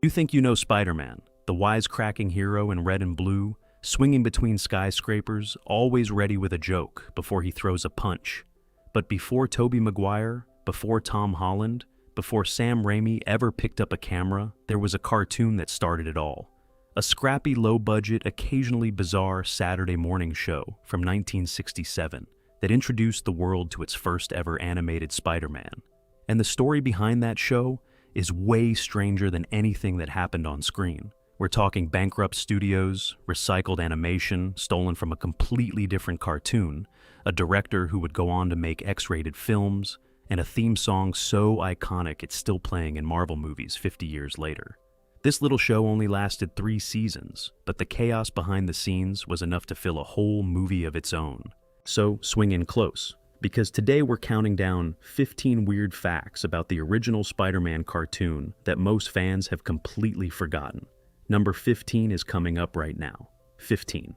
You think you know Spider-Man, the wisecracking hero in red and blue, swinging between skyscrapers, always ready with a joke before he throws a punch. But before Tobey Maguire, before Tom Holland, before Sam Raimi ever picked up a camera, there was a cartoon that started it all. A scrappy, low-budget, occasionally bizarre Saturday morning show from 1967 that introduced the world to its first ever animated Spider-Man. And the story behind that show is way stranger than anything that happened on screen. We're talking bankrupt studios, recycled animation stolen from a completely different cartoon, a director who would go on to make X-rated films, and a theme song so iconic it's still playing in Marvel movies 50 years later. This little show only lasted 3 seasons, but the chaos behind the scenes was enough to fill a whole movie of its own. So swing in close, because today we're counting down 15 weird facts about the original Spider-Man cartoon that most fans have completely forgotten. Number 15 is coming up right now. 15.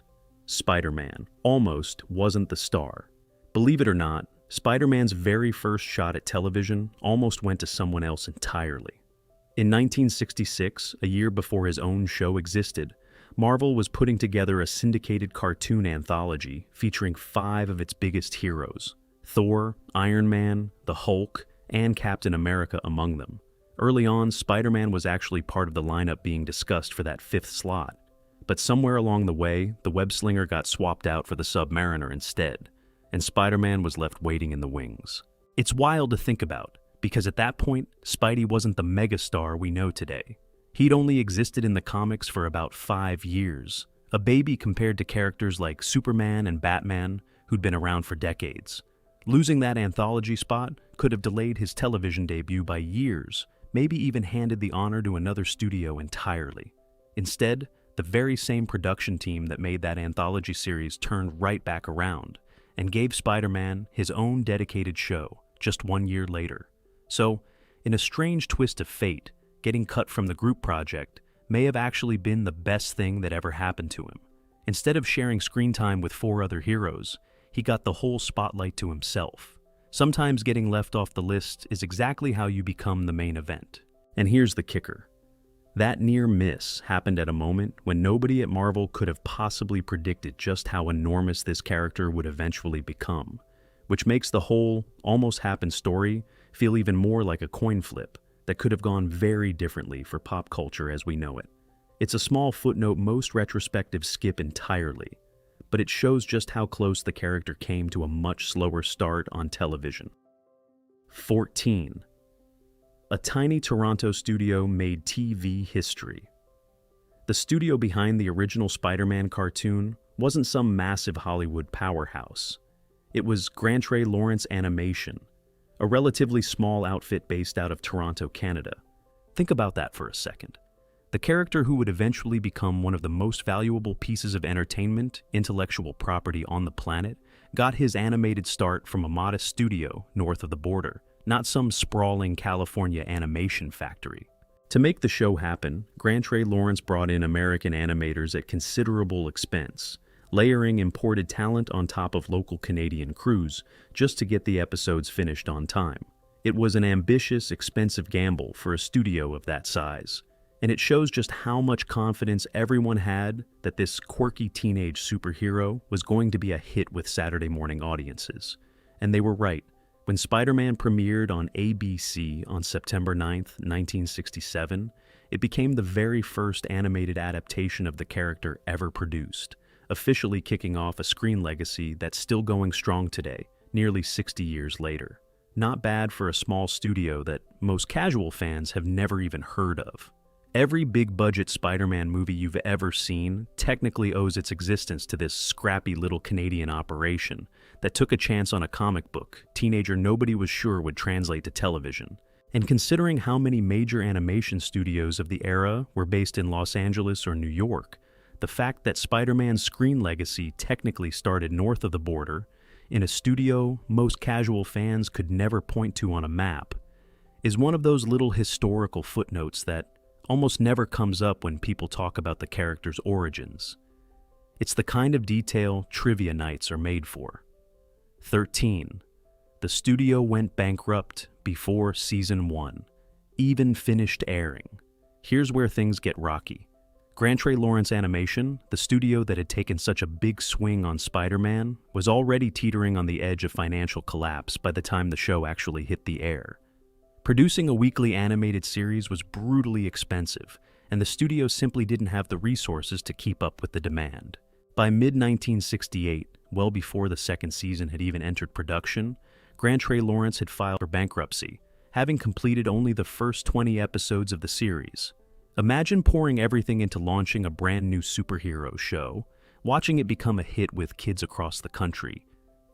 Spider-Man almost wasn't the star. Believe it or not, Spider-Man's very first shot at television almost went to someone else entirely. In 1966, a year before his own show existed, Marvel was putting together a syndicated cartoon anthology featuring 5 of its biggest heroes: Thor, Iron Man, the Hulk, and Captain America among them. Early on, Spider-Man was actually part of the lineup being discussed for that 5th slot. But somewhere along the way, the web-slinger got swapped out for the Submariner instead, and Spider-Man was left waiting in the wings. It's wild to think about, because at that point, Spidey wasn't the megastar we know today. He'd only existed in the comics for about 5 years, a baby compared to characters like Superman and Batman, who'd been around for decades. Losing that anthology spot could have delayed his television debut by years, maybe even handed the honor to another studio entirely. Instead, the very same production team that made that anthology series turned right back around and gave Spider-Man his own dedicated show just 1 year later. So, in a strange twist of fate, getting cut from the group project may have actually been the best thing that ever happened to him. Instead of sharing screen time with 4 other heroes, he got the whole spotlight to himself. Sometimes getting left off the list is exactly how you become the main event. And here's the kicker. That near miss happened at a moment when nobody at Marvel could have possibly predicted just how enormous this character would eventually become, which makes the whole almost happened story feel even more like a coin flip that could have gone very differently for pop culture as we know it. It's a small footnote most retrospectives skip entirely, but it shows just how close the character came to a much slower start on television. 14. A tiny Toronto studio made TV history. The studio behind the original Spider-Man cartoon wasn't some massive Hollywood powerhouse. It was Grantray Lawrence Animation, a relatively small outfit based out of Toronto, Canada. Think about that for a second. The character who would eventually become one of the most valuable pieces of entertainment, intellectual property on the planet, got his animated start from a modest studio north of the border, not some sprawling California animation factory. To make the show happen, Grantray Lawrence brought in American animators at considerable expense, layering imported talent on top of local Canadian crews just to get the episodes finished on time. It was an ambitious, expensive gamble for a studio of that size, and it shows just how much confidence everyone had that this quirky teenage superhero was going to be a hit with Saturday morning audiences. And they were right. When Spider-Man premiered on ABC on September 9th, 1967, it became the very first animated adaptation of the character ever produced, officially kicking off a screen legacy that's still going strong today, nearly 60 years later. Not bad for a small studio that most casual fans have never even heard of. Every big-budget Spider-Man movie you've ever seen technically owes its existence to this scrappy little Canadian operation that took a chance on a comic book teenager nobody was sure would translate to television. And considering how many major animation studios of the era were based in Los Angeles or New York, the fact that Spider-Man's screen legacy technically started north of the border, in a studio most casual fans could never point to on a map, is one of those little historical footnotes that almost never comes up when people talk about the character's origins. It's the kind of detail trivia nights are made for. 13. The studio went bankrupt before season 1 even finished airing. Here's where things get rocky. Grantray Lawrence Animation, the studio that had taken such a big swing on Spider-Man, was already teetering on the edge of financial collapse by the time the show actually hit the air. Producing a weekly animated series was brutally expensive, and the studio simply didn't have the resources to keep up with the demand. By mid-1968, well before the second season had even entered production, Grantray Lawrence had filed for bankruptcy, having completed only the first 20 episodes of the series. Imagine pouring everything into launching a brand new superhero show, watching it become a hit with kids across the country,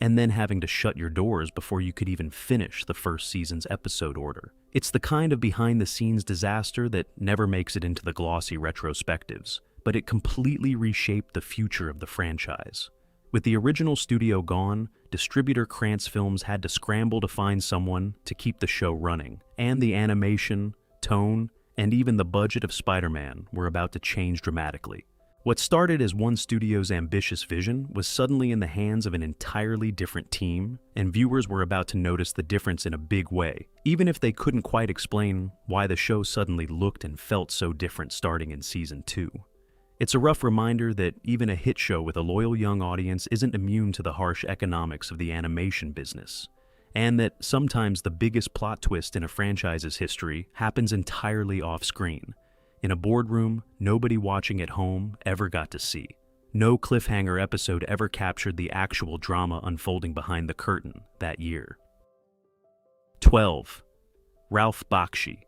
and then having to shut your doors before you could even finish the first season's episode order. It's the kind of behind-the-scenes disaster that never makes it into the glossy retrospectives, but it completely reshaped the future of the franchise. With the original studio gone, distributor Krantz Films had to scramble to find someone to keep the show running, and the animation, tone, and even the budget of Spider-Man were about to change dramatically. What started as one studio's ambitious vision was suddenly in the hands of an entirely different team, and viewers were about to notice the difference in a big way, even if they couldn't quite explain why the show suddenly looked and felt so different starting in Season 2. It's a rough reminder that even a hit show with a loyal young audience isn't immune to the harsh economics of the animation business, and that sometimes the biggest plot twist in a franchise's history happens entirely off-screen, in a boardroom nobody watching at home ever got to see. No cliffhanger episode ever captured the actual drama unfolding behind the curtain that year. 12. Ralph Bakshi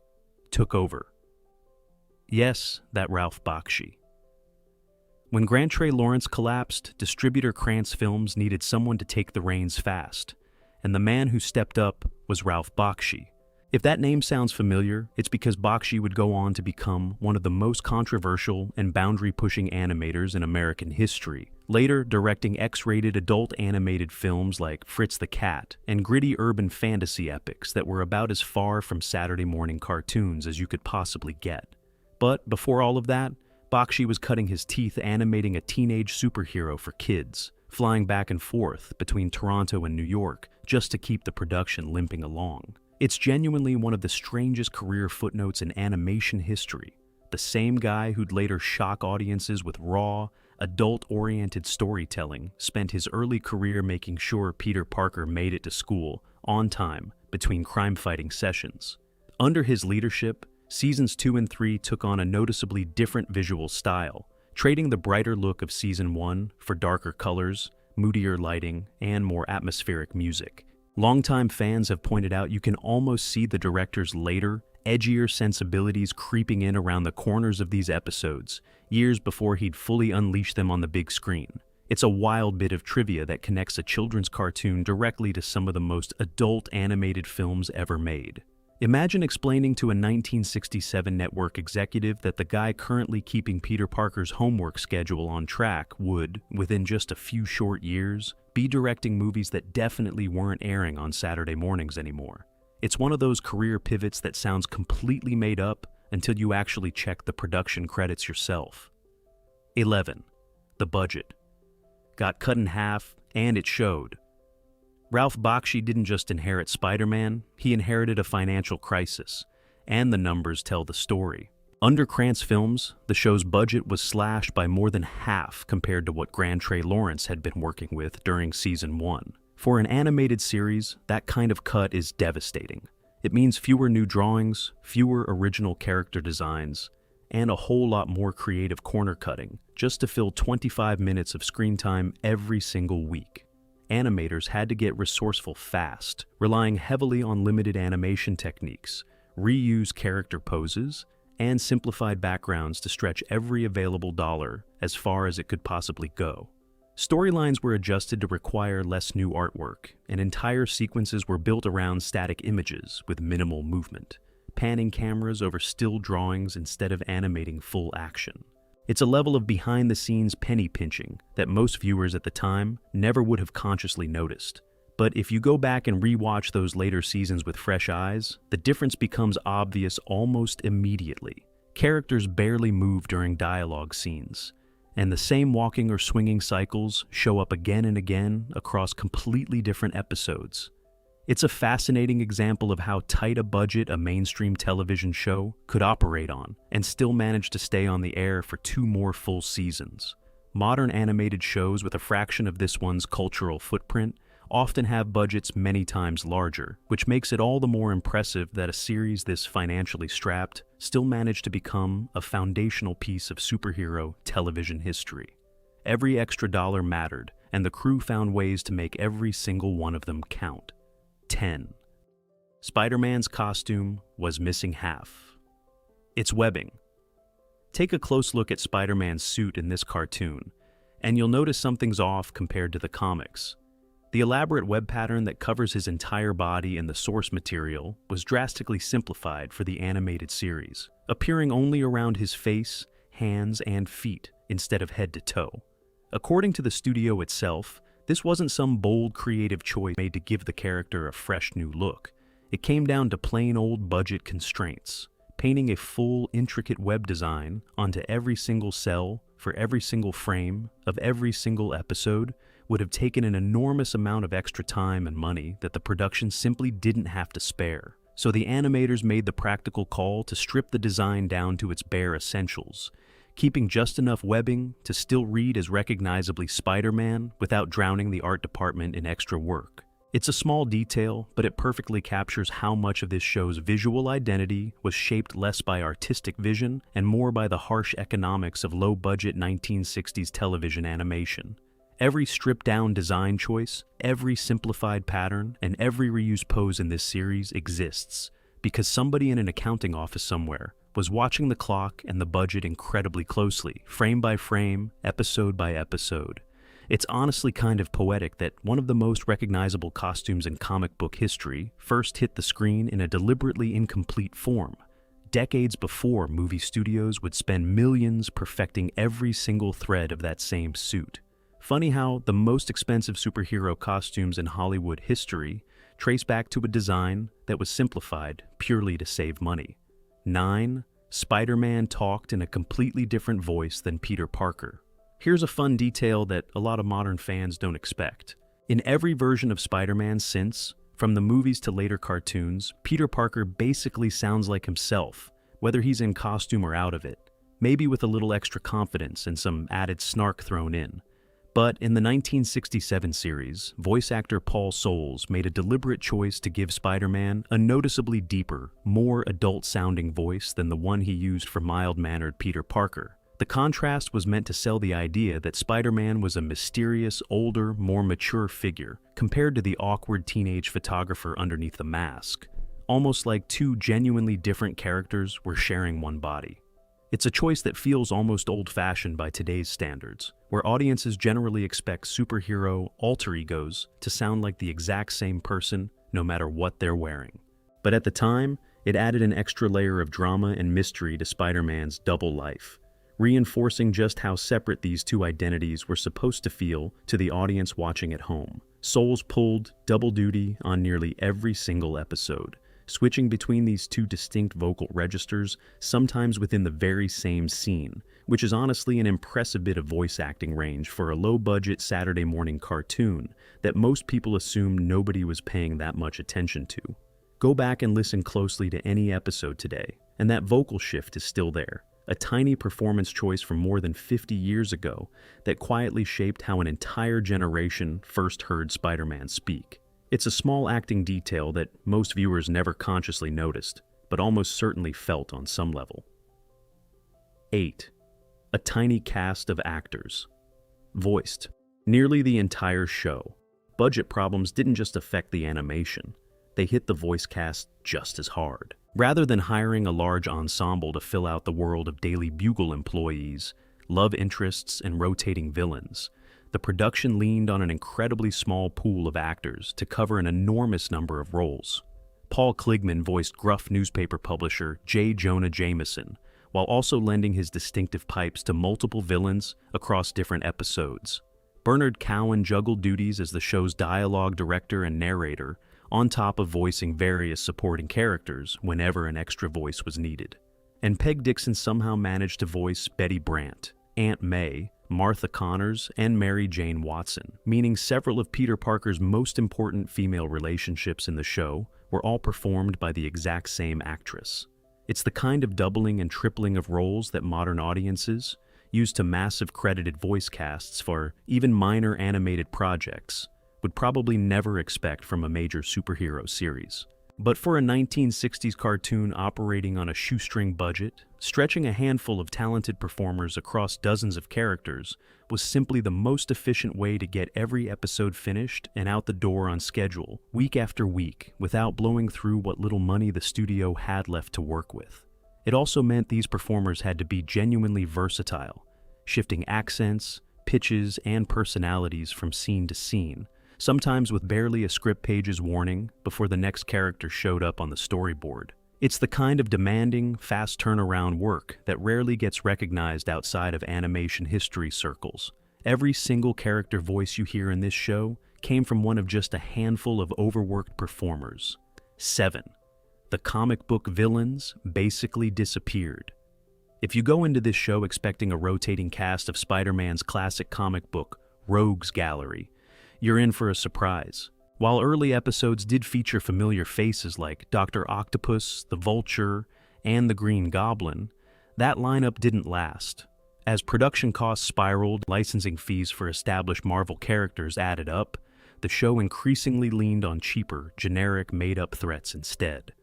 took over. Yes, that Ralph Bakshi. When Grantray Lawrence collapsed, distributor Krantz Films needed someone to take the reins fast, and the man who stepped up was Ralph Bakshi. If that name sounds familiar, it's because Bakshi would go on to become one of the most controversial and boundary-pushing animators in American history, later directing X-rated adult animated films like Fritz the Cat and gritty urban fantasy epics that were about as far from Saturday morning cartoons as you could possibly get. But before all of that, Bakshi was cutting his teeth animating a teenage superhero for kids, flying back and forth between Toronto and New York just to keep the production limping along. It's genuinely one of the strangest career footnotes in animation history. The same guy who'd later shock audiences with raw, adult-oriented storytelling spent his early career making sure Peter Parker made it to school on time between crime-fighting sessions. Under his leadership, Seasons 2 and 3 took on a noticeably different visual style, trading the brighter look of Season 1 for darker colors, moodier lighting, and more atmospheric music. Longtime fans have pointed out you can almost see the director's later, edgier sensibilities creeping in around the corners of these episodes, years before he'd fully unleash them on the big screen. It's a wild bit of trivia that connects a children's cartoon directly to some of the most adult animated films ever made. Imagine explaining to a 1967 network executive that the guy currently keeping Peter Parker's homework schedule on track would, within just a few short years, be directing movies that definitely weren't airing on Saturday mornings anymore. It's one of those career pivots that sounds completely made up until you actually check the production credits yourself. 11. The budget. Got cut in half, and it showed. Ralph Bakshi didn't just inherit Spider-Man, he inherited a financial crisis, and the numbers tell the story. Under Krantz Films, the show's budget was slashed by more than half compared to what Grantray Lawrence had been working with during Season 1. For an animated series, that kind of cut is devastating. It means fewer new drawings, fewer original character designs, and a whole lot more creative corner cutting, just to fill 25 minutes of screen time every single week. Animators had to get resourceful fast, relying heavily on limited animation techniques, reuse character poses, and simplified backgrounds to stretch every available dollar as far as it could possibly go. Storylines were adjusted to require less new artwork, and entire sequences were built around static images with minimal movement, panning cameras over still drawings instead of animating full action. It's a level of behind-the-scenes penny-pinching that most viewers at the time never would have consciously noticed. But if you go back and rewatch those later seasons with fresh eyes, the difference becomes obvious almost immediately. Characters barely move during dialogue scenes, and the same walking or swinging cycles show up again and again across completely different episodes. It's a fascinating example of how tight a budget a mainstream television show could operate on and still manage to stay on the air for 2 more full seasons. Modern animated shows with a fraction of this one's cultural footprint often have budgets many times larger, which makes it all the more impressive that a series this financially strapped still managed to become a foundational piece of superhero television history. Every extra dollar mattered, and the crew found ways to make every single one of them count. 10. Spider-Man's costume was missing half. Its webbing. Take a close look at Spider-Man's suit in this cartoon, and you'll notice something's off compared to the comics. The elaborate web pattern that covers his entire body in the source material was drastically simplified for the animated series, appearing only around his face, hands, and feet instead of head to toe. According to the studio itself, this wasn't some bold creative choice made to give the character a fresh new look. It came down to plain old budget constraints. Painting a full, intricate web design onto every single cell for every single frame of every single episode would have taken an enormous amount of extra time and money that the production simply didn't have to spare. So the animators made the practical call to strip the design down to its bare essentials, keeping just enough webbing to still read as recognizably Spider-Man without drowning the art department in extra work. It's a small detail, but it perfectly captures how much of this show's visual identity was shaped less by artistic vision and more by the harsh economics of low-budget 1960s television animation. Every stripped-down design choice, every simplified pattern, and every reused pose in this series exists because somebody in an accounting office somewhere was watching the clock and the budget incredibly closely, frame by frame, episode by episode. It's honestly kind of poetic that one of the most recognizable costumes in comic book history first hit the screen in a deliberately incomplete form, decades before movie studios would spend millions perfecting every single thread of that same suit. Funny how the most expensive superhero costumes in Hollywood history trace back to a design that was simplified purely to save money. 9. Spider-Man talked in a completely different voice than Peter Parker. Here's a fun detail that a lot of modern fans don't expect. In every version of Spider-Man since, from the movies to later cartoons, Peter Parker basically sounds like himself, whether he's in costume or out of it, maybe with a little extra confidence and some added snark thrown in. But in the 1967 series, voice actor Paul Soles made a deliberate choice to give Spider-Man a noticeably deeper, more adult-sounding voice than the one he used for mild-mannered Peter Parker. The contrast was meant to sell the idea that Spider-Man was a mysterious, older, more mature figure, compared to the awkward teenage photographer underneath the mask, almost like 2 genuinely different characters were sharing one body. It's a choice that feels almost old-fashioned by today's standards, where audiences generally expect superhero alter egos to sound like the exact same person no matter what they're wearing. But at the time, it added an extra layer of drama and mystery to Spider-Man's double life, reinforcing just how separate these 2 identities were supposed to feel to the audience watching at home. Soles pulled double duty on nearly every single episode, switching between these 2 distinct vocal registers, sometimes within the very same scene, which is honestly an impressive bit of voice acting range for a low-budget Saturday morning cartoon that most people assume nobody was paying that much attention to. Go back and listen closely to any episode today, and that vocal shift is still there. A tiny performance choice from more than 50 years ago that quietly shaped how an entire generation first heard Spider-Man speak. It's a small acting detail that most viewers never consciously noticed, but almost certainly felt on some level. 8. A tiny cast of actors. Voiced nearly the entire show. Budget problems didn't just affect the animation, they hit the voice cast just as hard. Rather than hiring a large ensemble to fill out the world of Daily Bugle employees, love interests, and rotating villains, the production leaned on an incredibly small pool of actors to cover an enormous number of roles. Paul Kligman voiced gruff newspaper publisher J. Jonah Jameson, while also lending his distinctive pipes to multiple villains across different episodes. Bernard Cowan juggled duties as the show's dialogue director and narrator, on top of voicing various supporting characters whenever an extra voice was needed. And Peg Dixon somehow managed to voice Betty Brant, Aunt May, Martha Connors, and Mary Jane Watson, meaning several of Peter Parker's most important female relationships in the show were all performed by the exact same actress. It's the kind of doubling and tripling of roles that modern audiences, used to massive credited voice casts for even minor animated projects, would probably never expect from a major superhero series. But for a 1960s cartoon operating on a shoestring budget, stretching a handful of talented performers across dozens of characters was simply the most efficient way to get every episode finished and out the door on schedule, week after week, without blowing through what little money the studio had left to work with. It also meant these performers had to be genuinely versatile, shifting accents, pitches, and personalities from scene to scene, sometimes with barely a script page's warning before the next character showed up on the storyboard. It's the kind of demanding, fast turnaround work that rarely gets recognized outside of animation history circles. Every single character voice you hear in this show came from one of just a handful of overworked performers. 7. The comic book villains basically disappeared. If you go into this show expecting a rotating cast of Spider-Man's classic comic book, Rogues Gallery, you're in for a surprise. While early episodes did feature familiar faces like Dr. Octopus, the Vulture, and the Green Goblin, that lineup didn't last. As production costs spiraled, licensing fees for established Marvel characters added up, the show increasingly leaned on cheaper, generic, made-up threats instead.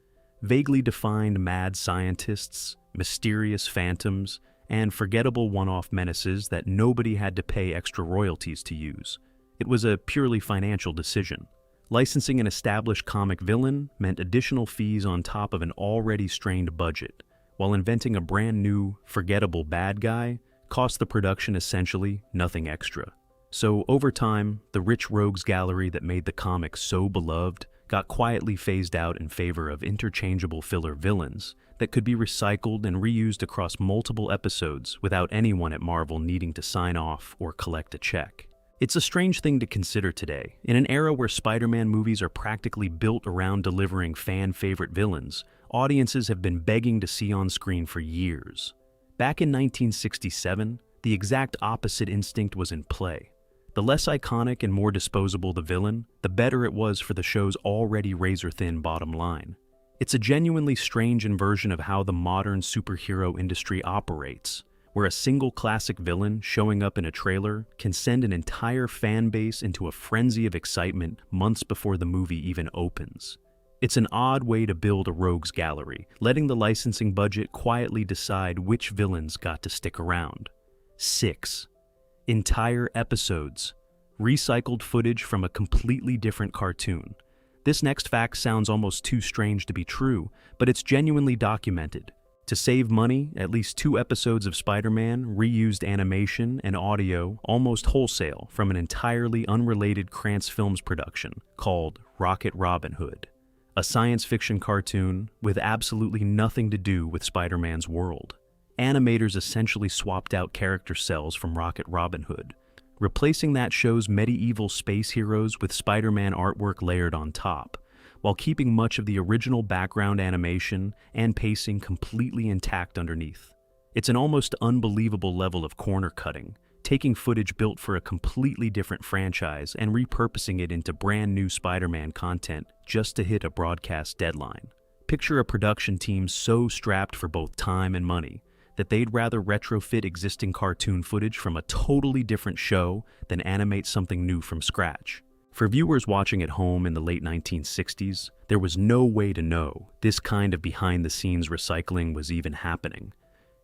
Vaguely defined mad scientists, mysterious phantoms, and forgettable one-off menaces that nobody had to pay extra royalties to use. It was a purely financial decision. Licensing an established comic villain meant additional fees on top of an already strained budget, while inventing a brand new, forgettable bad guy cost the production essentially nothing extra. So over time, the rich rogues gallery that made the comic so beloved got quietly phased out in favor of interchangeable filler villains that could be recycled and reused across multiple episodes without anyone at Marvel needing to sign off or collect a check. It's a strange thing to consider today. In an era where Spider-Man movies are practically built around delivering fan-favorite villains, audiences have been begging to see on screen for years. Back in 1967, the exact opposite instinct was in play. The less iconic and more disposable the villain, the better it was for the show's already razor-thin bottom line. It's a genuinely strange inversion of how the modern superhero industry operates, where a single classic villain showing up in a trailer can send an entire fan base into a frenzy of excitement months before the movie even opens. It's an odd way to build a rogues gallery, letting the licensing budget quietly decide which villains got to stick around. 6. Entire episodes. Recycled footage from a completely different cartoon. This next fact sounds almost too strange to be true, but it's genuinely documented. To save money, at least 2 episodes of Spider-Man reused animation and audio almost wholesale from an entirely unrelated Krantz Films production called Rocket Robin Hood, a science fiction cartoon with absolutely nothing to do with Spider-Man's world. Animators essentially swapped out character cells from Rocket Robin Hood, replacing that show's medieval space heroes with Spider-Man artwork layered on top, while keeping much of the original background animation and pacing completely intact underneath. It's an almost unbelievable level of corner cutting, taking footage built for a completely different franchise and repurposing it into brand new Spider-Man content just to hit a broadcast deadline. Picture a production team so strapped for both time and money that they'd rather retrofit existing cartoon footage from a totally different show than animate something new from scratch. For viewers watching at home in the late 1960s, there was no way to know this kind of behind-the-scenes recycling was even happening.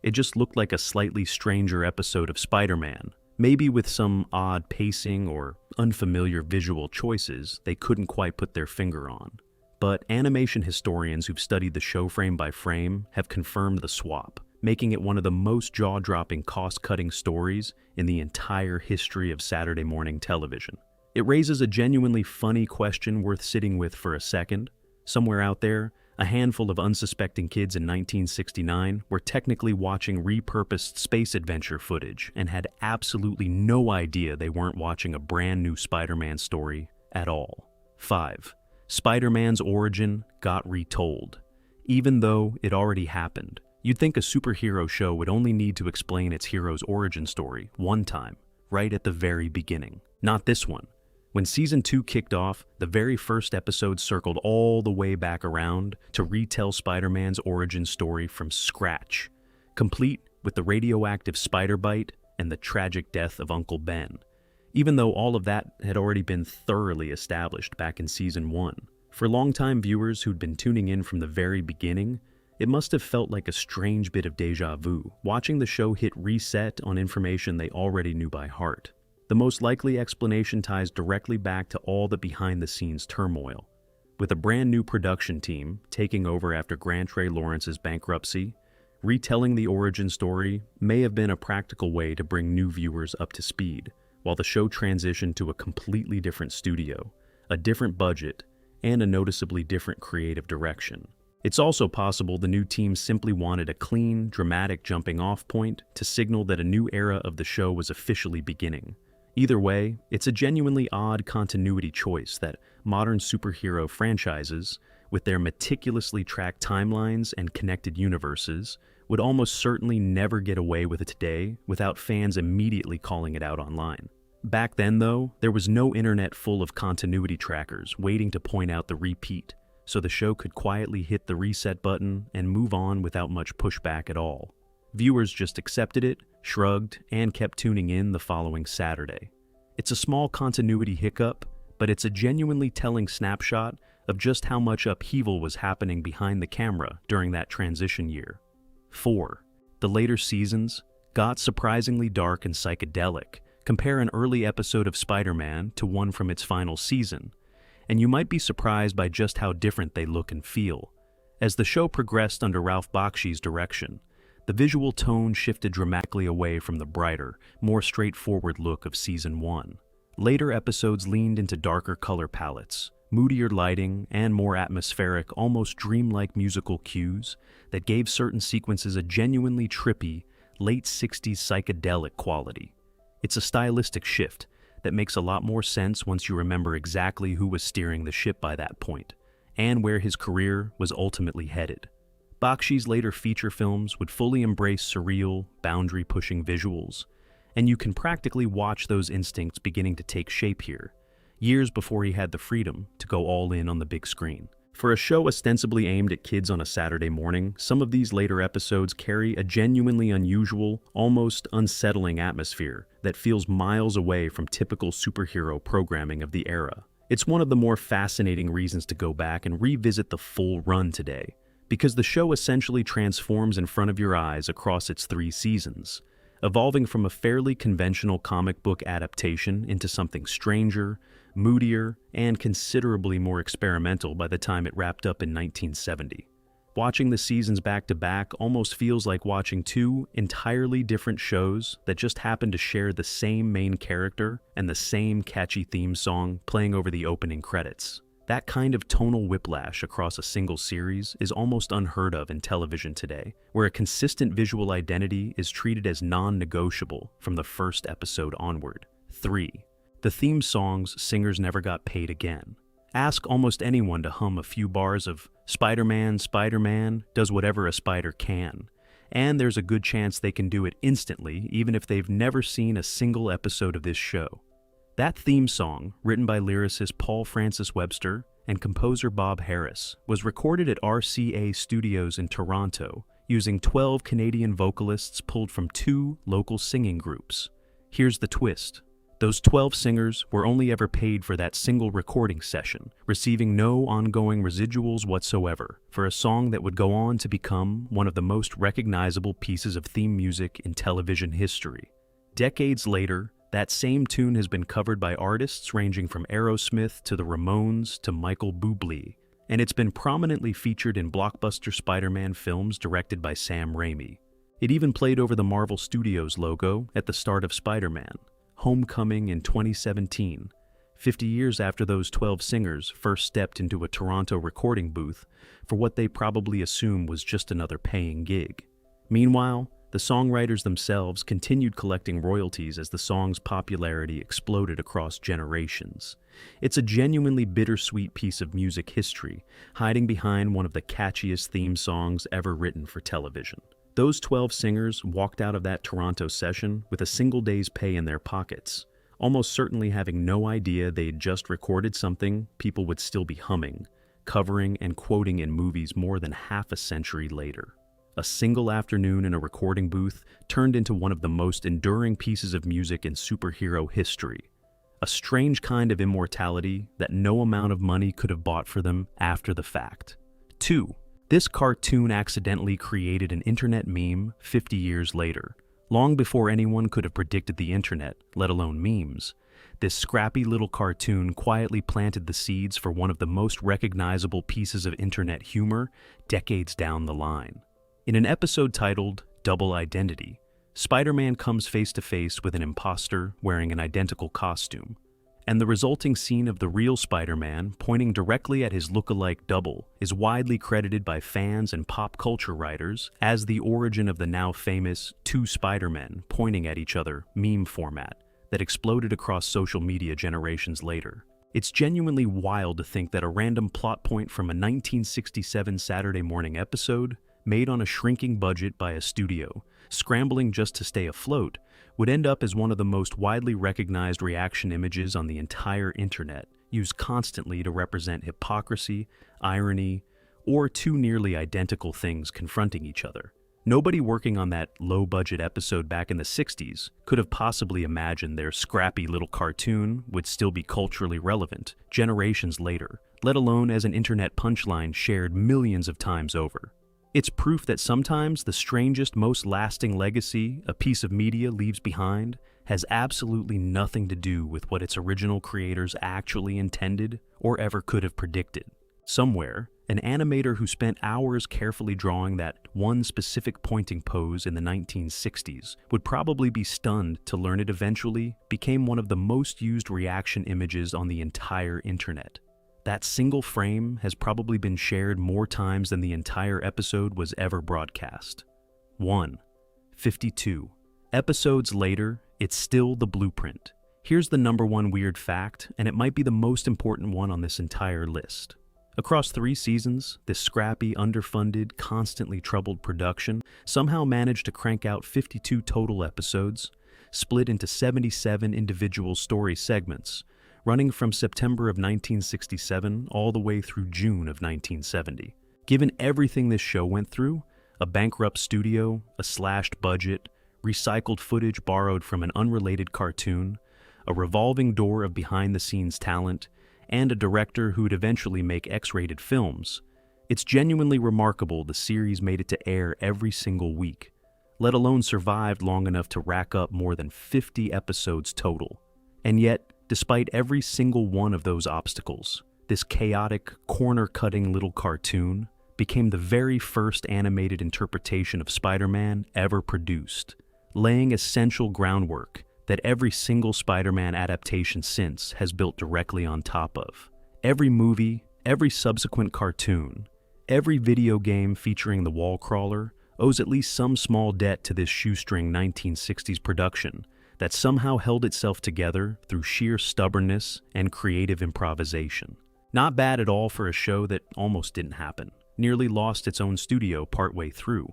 It just looked like a slightly stranger episode of Spider-Man, maybe with some odd pacing or unfamiliar visual choices they couldn't quite put their finger on. But animation historians who've studied the show frame by frame have confirmed the swap, making it one of the most jaw-dropping cost-cutting stories in the entire history of Saturday morning television. It raises a genuinely funny question worth sitting with for a second. Somewhere out there, a handful of unsuspecting kids in 1969 were technically watching repurposed space adventure footage and had absolutely no idea they weren't watching a brand new Spider-Man story at all. 5. Spider-Man's origin got retold. Even though it already happened, You'd think a superhero show would only need to explain its hero's origin story one time, right at the very beginning. Not this one. When Season 2 kicked off, the very first episode circled all the way back around to retell Spider-Man's origin story from scratch, complete with the radioactive spider bite and the tragic death of Uncle Ben, even though all of that had already been thoroughly established back in Season 1. For longtime viewers who'd been tuning in from the very beginning, it must have felt like a strange bit of déjà vu, watching the show hit reset on information they already knew by heart. The most likely explanation ties directly back to all the behind-the-scenes turmoil. With a brand new production team taking over after Grant Ray Lawrence's bankruptcy, retelling the origin story may have been a practical way to bring new viewers up to speed, while the show transitioned to a completely different studio, a different budget, and a noticeably different creative direction. It's also possible the new team simply wanted a clean, dramatic jumping-off point to signal that a new era of the show was officially beginning. Either way, it's a genuinely odd continuity choice that modern superhero franchises, with their meticulously tracked timelines and connected universes, would almost certainly never get away with it today without fans immediately calling it out online. Back then, though, there was no internet full of continuity trackers waiting to point out the repeat, so the show could quietly hit the reset button and move on without much pushback at all. Viewers just accepted it, shrugged, and kept tuning in the following Saturday. It's a small continuity hiccup, but it's a genuinely telling snapshot of just how much upheaval was happening behind the camera during that transition year. 4. The later seasons got surprisingly dark and psychedelic. Compare an early episode of Spider-Man to one from its final season, and you might be surprised by just how different they look and feel. As the show progressed under Ralph Bakshi's direction, the visual tone shifted dramatically away from the brighter, more straightforward look of Season 1. Later episodes leaned into darker color palettes, moodier lighting, and more atmospheric, almost dreamlike musical cues that gave certain sequences a genuinely trippy, late 60s psychedelic quality. It's a stylistic shift that makes a lot more sense once you remember exactly who was steering the ship by that point, and where his career was ultimately headed. Bakshi's later feature films would fully embrace surreal, boundary-pushing visuals, and you can practically watch those instincts beginning to take shape here, years before he had the freedom to go all in on the big screen. For a show ostensibly aimed at kids on a Saturday morning, some of these later episodes carry a genuinely unusual, almost unsettling atmosphere that feels miles away from typical superhero programming of the era. It's one of the more fascinating reasons to go back and revisit the full run today, because the show essentially transforms in front of your eyes across its 3 seasons, evolving from a fairly conventional comic book adaptation into something stranger, moodier, and considerably more experimental by the time it wrapped up in 1970. Watching the seasons back-to-back almost feels like watching 2 entirely different shows that just happen to share the same main character and the same catchy theme song playing over the opening credits. That kind of tonal whiplash across a single series is almost unheard of in television today, where a consistent visual identity is treated as non-negotiable from the first episode onward. 3. The theme song's singers never got paid again. Ask almost anyone to hum a few bars of "Spider-Man, Spider-Man does whatever a spider can," and there's a good chance they can do it instantly, even if they've never seen a single episode of this show. That theme song, written by lyricist Paul Francis Webster and composer Bob Harris, was recorded at RCA Studios in Toronto using 12 Canadian vocalists pulled from 2 local singing groups. Here's the twist. Those 12 singers were only ever paid for that single recording session, receiving no ongoing residuals whatsoever, for a song that would go on to become one of the most recognizable pieces of theme music in television history. Decades later, that same tune has been covered by artists ranging from Aerosmith to the Ramones to Michael Bublé, and it's been prominently featured in blockbuster Spider-Man films directed by Sam Raimi. It even played over the Marvel Studios logo at the start of Spider-Man Homecoming in 2017, 50 years after those 12 singers first stepped into a Toronto recording booth for what they probably assumed was just another paying gig. Meanwhile, The songwriters themselves continued collecting royalties as the song's popularity exploded across generations. It's a genuinely bittersweet piece of music history, hiding behind one of the catchiest theme songs ever written for television. Those 12 singers walked out of that Toronto session with a single day's pay in their pockets, almost certainly having no idea they'd just recorded something people would still be humming, covering, and quoting in movies more than half a century later. A single afternoon in a recording booth turned into one of the most enduring pieces of music in superhero history. A strange kind of immortality that no amount of money could have bought for them after the fact. 2. This cartoon accidentally created an internet meme 50 years later. Long before anyone could have predicted the internet, let alone memes, this scrappy little cartoon quietly planted the seeds for one of the most recognizable pieces of internet humor decades down the line. In an episode titled Double Identity, Spider-Man comes face to face with an imposter wearing an identical costume, and the resulting scene of the real Spider-Man pointing directly at his look-alike double is widely credited by fans and pop culture writers as the origin of the now famous two Spider-Men pointing at each other meme format that exploded across social media generations later. It's genuinely wild to think that a random plot point from a 1967 Saturday morning episode, made on a shrinking budget by a studio, scrambling just to stay afloat, would end up as one of the most widely recognized reaction images on the entire internet, used constantly to represent hypocrisy, irony, or two nearly identical things confronting each other. Nobody working on that low-budget episode back in the 60s could have possibly imagined their scrappy little cartoon would still be culturally relevant generations later, let alone as an internet punchline shared millions of times over. It's proof that sometimes the strangest, most lasting legacy a piece of media leaves behind has absolutely nothing to do with what its original creators actually intended or ever could have predicted. Somewhere, an animator who spent hours carefully drawing that one specific pointing pose in the 1960s would probably be stunned to learn it eventually became one of the most used reaction images on the entire internet. That single frame has probably been shared more times than the entire episode was ever broadcast. 1. 52. Episodes later, it's still the blueprint. Here's the number one weird fact, and it might be the most important one on this entire list. Across 3 seasons, this scrappy, underfunded, constantly troubled production somehow managed to crank out 52 total episodes, split into 77 individual story segments, running from September of 1967 all the way through June of 1970. Given everything this show went through, a bankrupt studio, a slashed budget, recycled footage borrowed from an unrelated cartoon, a revolving door of behind-the-scenes talent, and a director who'd eventually make X-rated films, it's genuinely remarkable the series made it to air every single week, let alone survived long enough to rack up more than 50 episodes total. And yet, despite every single one of those obstacles, this chaotic, corner-cutting little cartoon became the very first animated interpretation of Spider-Man ever produced, laying essential groundwork that every single Spider-Man adaptation since has built directly on top of. Every movie, every subsequent cartoon, every video game featuring the wall crawler owes at least some small debt to this shoestring 1960s production that somehow held itself together through sheer stubbornness and creative improvisation. Not bad at all for a show that almost didn't happen, nearly lost its own studio partway through,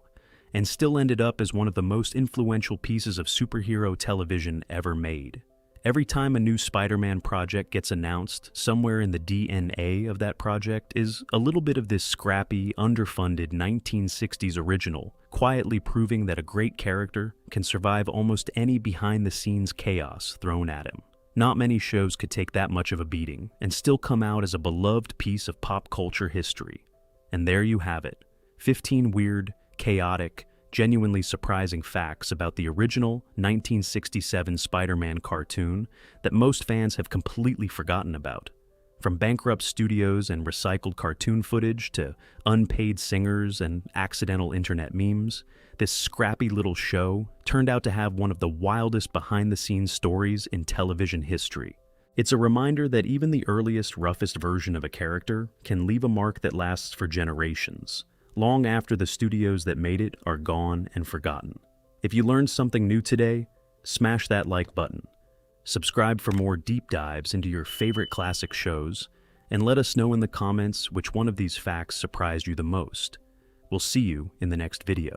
and still ended up as one of the most influential pieces of superhero television ever made. Every time a new Spider-Man project gets announced, somewhere in the DNA of that project is a little bit of this scrappy, underfunded 1960s original, quietly proving that a great character can survive almost any behind-the-scenes chaos thrown at him. Not many shows could take that much of a beating and still come out as a beloved piece of pop culture history. And there you have it, 15 weird, chaotic, genuinely surprising facts about the original 1967 Spider-Man cartoon that most fans have completely forgotten about. From bankrupt studios and recycled cartoon footage to unpaid singers and accidental internet memes, this scrappy little show turned out to have one of the wildest behind-the-scenes stories in television history. It's a reminder that even the earliest, roughest version of a character can leave a mark that lasts for generations, long after the studios that made it are gone and forgotten. If you learned something new today, smash that like button. Subscribe for more deep dives into your favorite classic shows, and let us know in the comments which one of these facts surprised you the most. We'll see you in the next video.